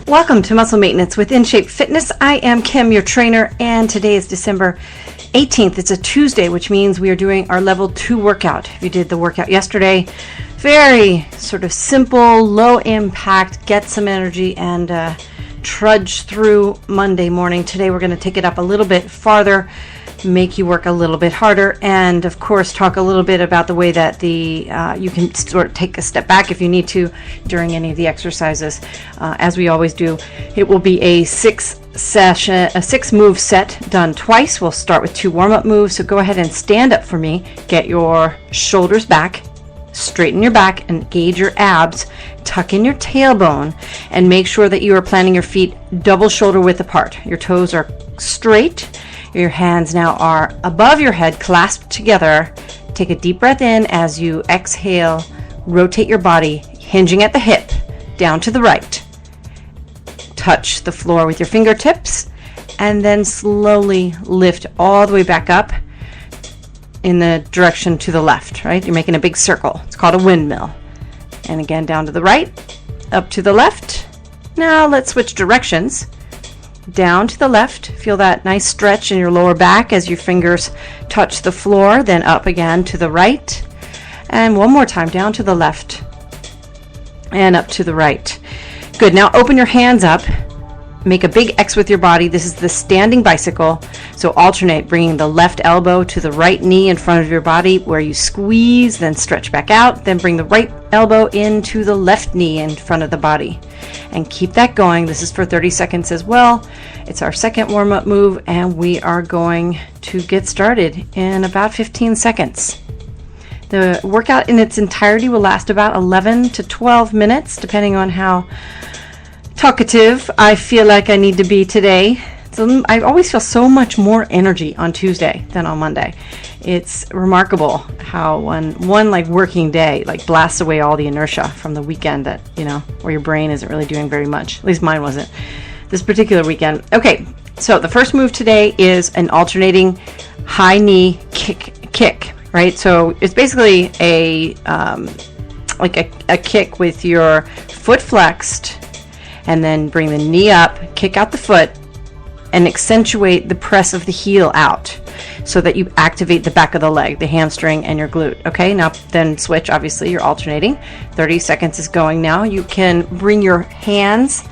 Welcome to Muscle Maintenance with In Shape Fitness. I am Kim, your trainer, and today is December 18th. It's a Tuesday, which means we are doing our level 2 workout. If you did the workout yesterday, very sort of simple, low impact, get some energy and trudge through Monday morning. Today we're going to take it up a little bit farther, make you work a little bit harder, and of course talk a little bit about the way that you can sort of take a step back if you need to during any of the exercises. As we always do, it will be a 6 move set done twice. We'll start with 2 warm-up moves, so go ahead and stand up for me. Get your shoulders back, straighten your back, and engage your abs. Tuck in your tailbone and make sure that you are planting your feet double shoulder width apart. Your toes are straight. Your hands now are above your head, clasped together. Take a deep breath in as you exhale. Rotate your body, hinging at the hip, down to the right. Touch the floor with your fingertips, and then slowly lift all the way back up in the direction to the left, right? You're making a big circle. It's called a windmill. And again, down to the right, up to the left. Now let's switch directions. Down to the left, feel that nice stretch in your lower back as your fingers touch the floor, then up again to the right. And one more time, down to the left and up to the right. Good, now open your hands up. Make a big X with your body. This is the standing bicycle. So alternate, bringing the left elbow to the right knee in front of your body where you squeeze, then stretch back out, then bring the right elbow into the left knee in front of the body. And keep that going. This is for 30 seconds as well. It's our second warm-up move, and we are going to get started in about 15 seconds. The workout in its entirety will last about 11 to 12 minutes, depending on how talkative I feel like I need to be today. So I always feel so much more energy on Tuesday than on Monday. It's remarkable how one like working day like blasts away all the inertia from the weekend that, where your brain isn't really doing very much. At least mine wasn't this particular weekend. Okay, so the first move today is an alternating high knee kick, right? So it's basically a kick with your foot flexed, and then bring the knee up, kick out the foot, and accentuate the press of the heel out so that you activate the back of the leg, the hamstring, and your glute. Okay, now then switch. Obviously, you're alternating. 30 seconds is going now. You can bring your hands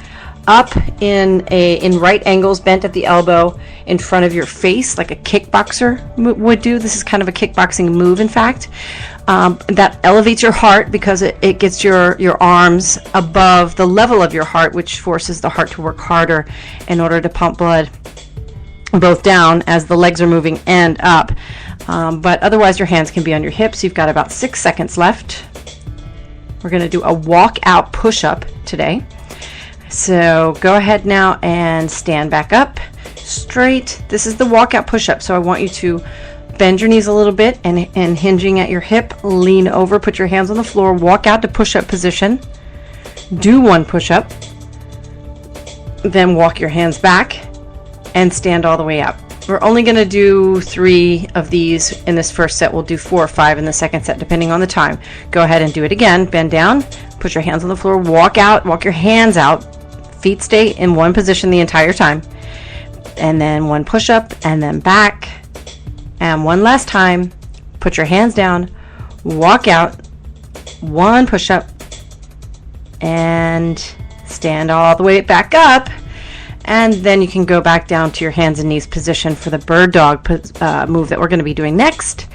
up in right angles, bent at the elbow, in front of your face, like a kickboxer would do. This is kind of a kickboxing move, in fact. That elevates your heart because it gets your arms above the level of your heart, which forces the heart to work harder in order to pump blood both down as the legs are moving and up. But otherwise, your hands can be on your hips. You've got about 6 seconds left. We're going to do a walk-out push-up today. So go ahead now and stand back up straight. This is the walk-out push-up, so I want you to bend your knees a little bit and hinging at your hip, lean over, put your hands on the floor, walk out to push-up position, do 1 push-up, then walk your hands back and stand all the way up. We're only going to do 3 of these in this first set. We'll do 4 or 5 in the second set, depending on the time. Go ahead and do it again. Bend down, put your hands on the floor, walk out, walk your hands out, feet stay in one position the entire time, and then 1 push-up, and then back. And 1 last time, put your hands down, walk out, 1 push-up, and stand all the way back up. And then you can go back down to your hands and knees position for the bird dog move that we're going to be doing next.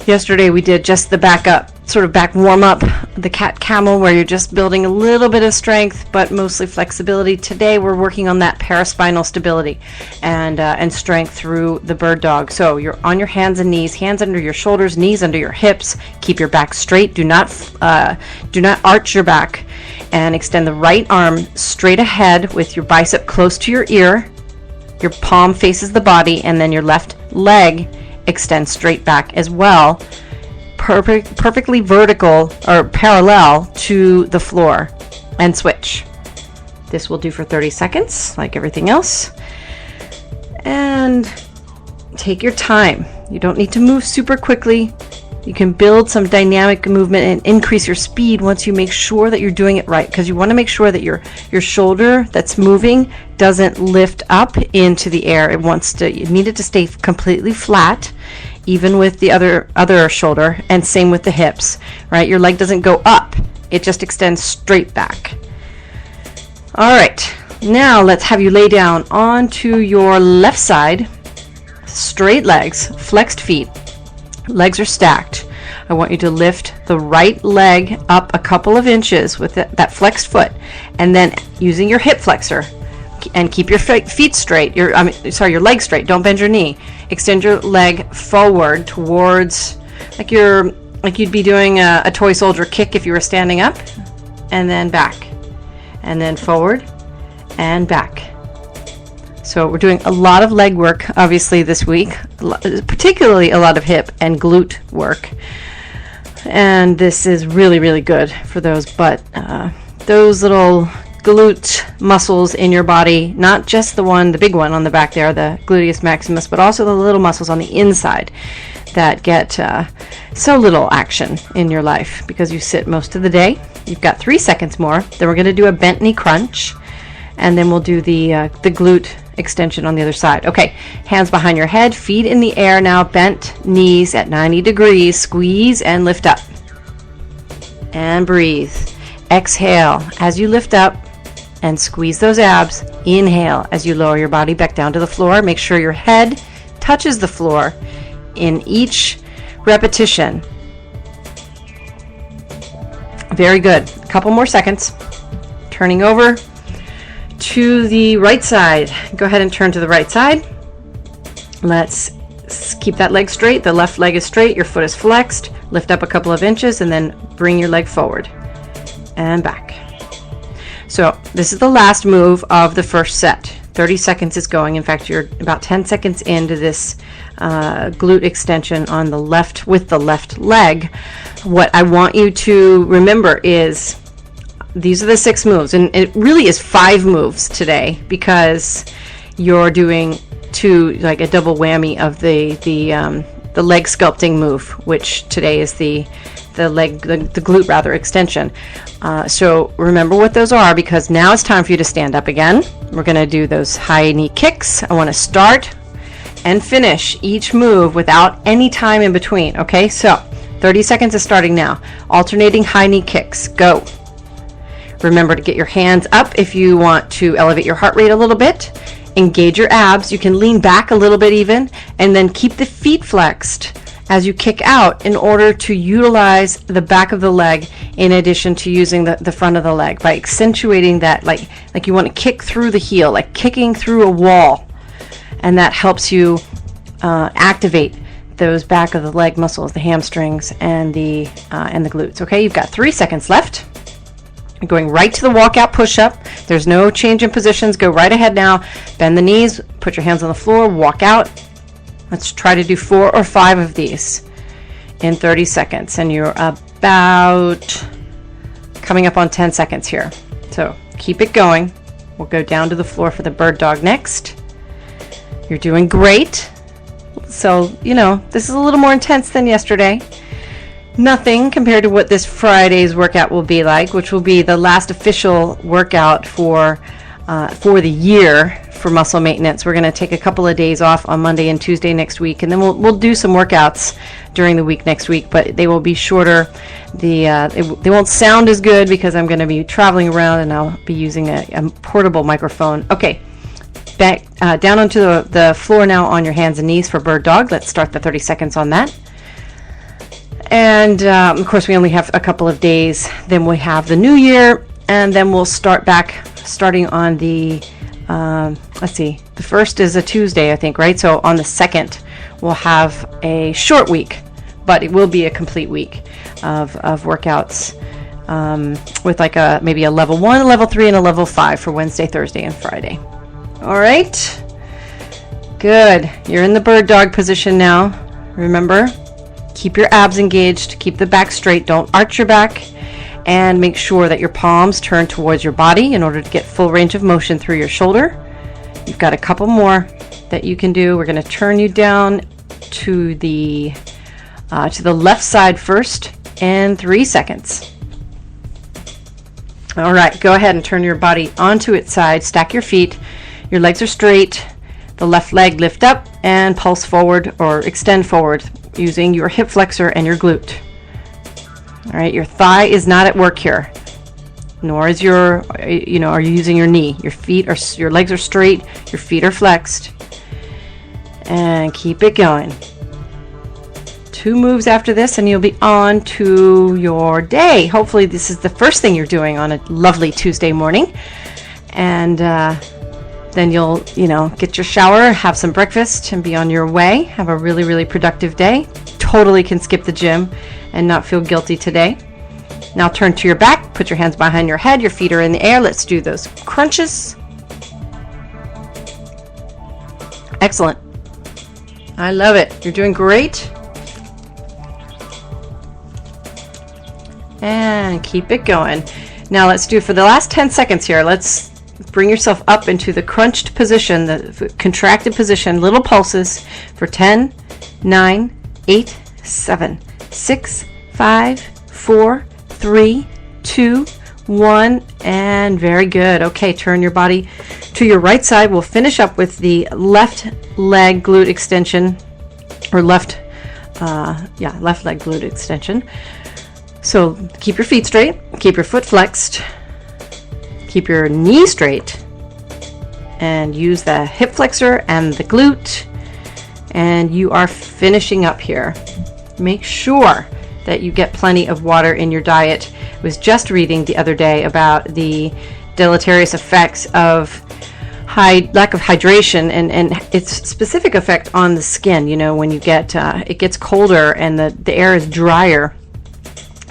Yesterday we did just the back warm up, the cat camel, where you're just building a little bit of strength but mostly flexibility. Today we're working on that paraspinal stability and strength through the bird dog. So you're on your hands and knees, hands under your shoulders, knees under your hips. Keep your back straight. Do not arch your back, and extend the right arm straight ahead with your bicep close to your ear. Your palm faces the body, and then your left leg extend straight back as well, perfectly vertical or parallel to the floor, and switch. This will do for 30 seconds like everything else, and take your time. You don't need to move super quickly. You can build some dynamic movement and increase your speed once you make sure that you're doing it right, because you want to make sure that your shoulder that's moving doesn't lift up into the air. You need it to stay completely flat, even with the other shoulder, and same with the hips, right? Your leg doesn't go up, it just extends straight back. All right, now let's have you lay down onto your left side, straight legs, flexed feet. Legs are stacked. I want you to lift the right leg up a couple of inches with that flexed foot, and then using your hip flexor, and keep your feet straight. Your leg straight. Don't bend your knee. Extend your leg forward towards like you'd be doing a toy soldier kick if you were standing up, and then back, and then forward and back. So we're doing a lot of leg work, obviously, this week, particularly a lot of hip and glute work. And this is really, really good for those little glute muscles in your body, not just the big one on the back there, the gluteus maximus, but also the little muscles on the inside that get so little action in your life because you sit most of the day. You've got 3 seconds more. Then we're going to do a bent knee crunch, and then we'll do the glute extension on the other side. Okay, hands behind your head, feet in the air now, bent knees at 90 degrees, squeeze and lift up. And breathe. Exhale as you lift up and squeeze those abs. Inhale as you lower your body back down to the floor. Make sure your head touches the floor in each repetition. Very good. A couple more seconds. Turning over to the right side. Go ahead and turn to the right side. Let's keep that leg straight. The left leg is straight. Your foot is flexed. Lift up a couple of inches and then bring your leg forward and back. So this is the last move of the first set. 30 seconds is going. In fact, you're about 10 seconds into this glute extension on the left with the left leg. What I want you to remember is these are the 6 moves, and it really is 5 moves today because you're doing like a double whammy of the leg sculpting move, which today is the glute rather extension. So remember what those are, because now it's time for you to stand up again. We're going to do those high knee kicks. I want to start and finish each move without any time in between. Okay, so 30 seconds is starting now. Alternating high knee kicks. Go. Remember to get your hands up if you want to elevate your heart rate a little bit. Engage your abs. You can lean back a little bit even, and then keep the feet flexed as you kick out in order to utilize the back of the leg in addition to using the front of the leg by accentuating that, like you want to kick through the heel, like kicking through a wall, and that helps you activate those back of the leg muscles, the hamstrings and the glutes. Okay, you've got 3 seconds left. You're going right to the walkout push-up. There's no change in positions. Go right ahead now. Bend the knees, put your hands on the floor, walk out. Let's try to do 4 or 5 of these in 30 seconds. And you're about coming up on 10 seconds here. So keep it going. We'll go down to the floor for the bird dog next. You're doing great. So, this is a little more intense than yesterday. Nothing compared to what this Friday's workout will be like, which will be the last official workout for the year for muscle maintenance. We're going to take a couple of days off on Monday and Tuesday next week, and then we'll do some workouts during the week next week, but they will be shorter. They won't sound as good because I'm going to be traveling around and I'll be using a portable microphone. Okay, back down onto the floor now on your hands and knees for bird dog. Let's start the 30 seconds on that. And of course, we only have a couple of days. Then we have the new year, and then we'll starting on the, let's see, the first is a Tuesday, I think, right? So on the 2nd, we'll have a short week, but it will be a complete week of workouts with like maybe a level 1, a level 3, and a level 5 for Wednesday, Thursday, and Friday. All right. Good. You're in the bird dog position now. Remember, keep your abs engaged, keep the back straight, don't arch your back, and make sure that your palms turn towards your body in order to get full range of motion through your shoulder. You've got a couple more that you can do. We're going to turn you down to the to the left side first in 3 seconds. All right, go ahead and turn your body onto its side. Stack your feet. Your legs are straight. The left leg lift up and pulse forward or extend forward using your hip flexor and your glute. All right, your thigh is not at work here, nor is are you using your knee. Your legs are straight, your feet are flexed. And keep it going. 2 moves after this and you'll be on to your day. Hopefully this is the first thing you're doing on a lovely Tuesday morning. And then you'll, get your shower, have some breakfast, and be on your way. Have a really, really productive day. Totally can skip the gym and not feel guilty today. Now turn to your back, put your hands behind your head, your feet are in the air. Let's do those crunches. Excellent. I love it. You're doing great. And keep it going. Now let's do for the last 10 seconds here. Let's bring yourself up into the crunched position, the contracted position, little pulses for 10, 9, 8, 7, 6, 5, 4, 3, 2, 1, and very good. Okay, turn your body to your right side. We'll finish up with the left leg glute extension, or left leg glute extension. So keep your feet straight, keep your foot flexed, keep your knee straight, and use the hip flexor and the glute, and you are finishing up here. Make sure that you get plenty of water in your diet. I was just reading the other day about the deleterious effects of lack of hydration and its specific effect on the skin. When you get it gets colder and the air is drier,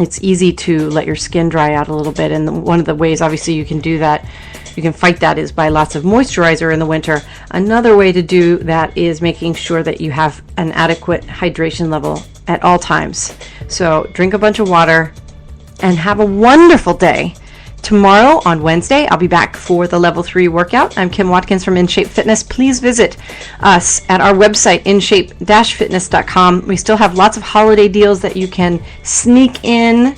it's easy to let your skin dry out a little bit. And one of the ways, obviously, you can do that, you can fight that, is by lots of moisturizer in the winter. Another way to do that is making sure that you have an adequate hydration level at all times. So drink a bunch of water and have a wonderful day. Tomorrow on Wednesday, I'll be back for the level 3 workout. I'm Kim Watkins from InShape Fitness. Please visit us at our website, inshape-fitness.com. We still have lots of holiday deals that you can sneak in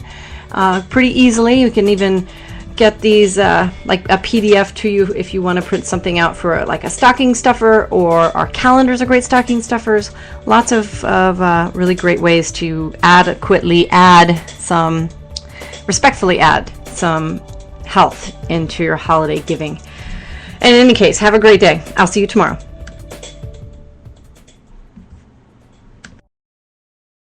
pretty easily. You can even get these like a PDF to you if you want to print something out for like a stocking stuffer, or our calendars are great stocking stuffers. Lots of really great ways to respectfully add some health into your holiday giving. And in any case, have a great day. I'll see you tomorrow.